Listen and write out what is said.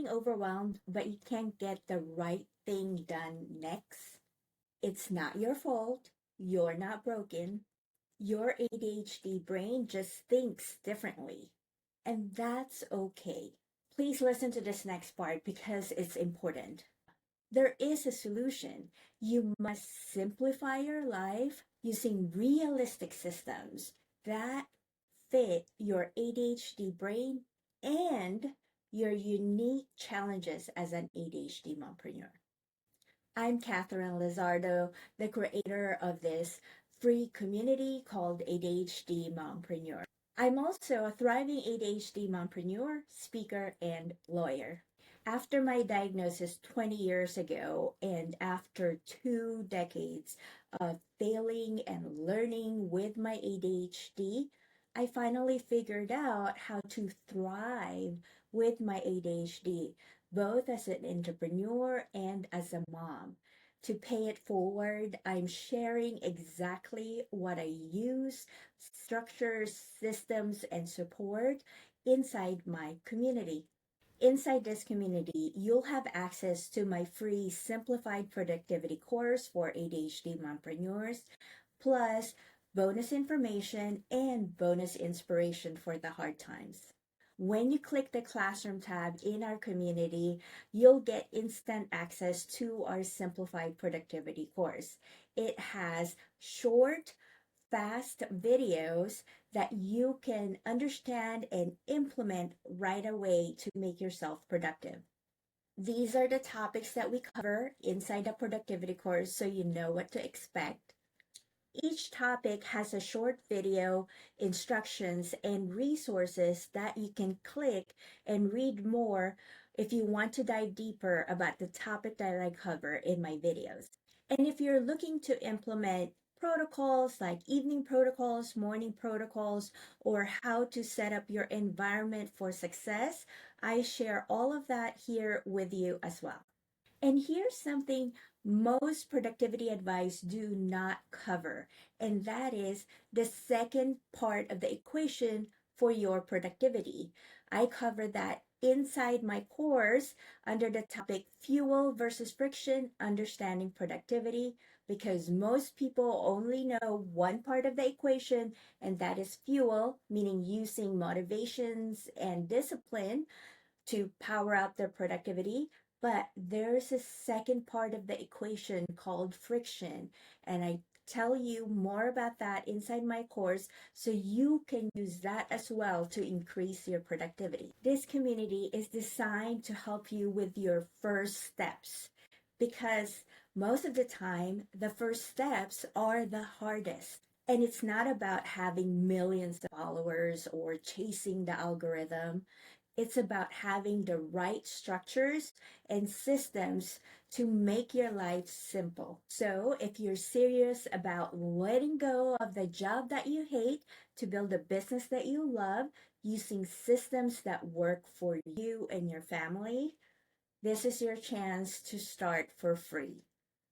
feeling overwhelmed, but you can't get the right thing done next? It's not your fault. You're not broken. Your ADHD brain just thinks differently. And that's okay. Please listen to this next part because it's important. There is a solution. You must simplify your life using realistic systems that fit your ADHD brain and your unique challenges as an ADHD mompreneur. I'm Catherine Lizardo, the creator of this free community called ADHD Mompreneur. I'm also a thriving ADHD mompreneur, speaker, and lawyer. After my diagnosis 20 years ago, and after 2 decades of failing and learning with my ADHD, I finally figured out how to thrive with my ADHD, both as an entrepreneur and as a mom. To pay it forward, I'm sharing exactly what I use, structures, systems, and support inside my community. Inside this community, you'll have access to my free Simplified Productivity course for ADHD mompreneurs, plus bonus information and bonus inspiration for the hard times. When you click the Classroom tab in our community, you'll get instant access to our Simplified Productivity course. It has short, fast videos that you can understand and implement right away to make yourself productive. These are the topics that we cover inside the productivity course so you know what to expect. Each topic has a short video, instructions, and resources that you can click and read more if you want to dive deeper about the topic that I cover in my videos. And if you're looking to implement protocols like evening protocols, morning protocols, or how to set up your environment for success, I share all of that here with you as well. And here's something most productivity advice do not cover, and that is the second part of the equation for your productivity. I cover that inside my course under the topic Fuel versus Friction, Understanding Productivity, because most people only know one part of the equation, and that is fuel, meaning using motivations and discipline to power up their productivity. But there's a second part of the equation called friction. And I tell you more about that inside my course so you can use that as well to increase your productivity. This community is designed to help you with your first steps because most of the time, the first steps are the hardest. And it's not about having millions of followers or chasing the algorithm. It's about having the right structures and systems to make your life simple. So, if you're serious about letting go of the job that you hate to build a business that you love using systems that work for you and your family, this is your chance to start for free.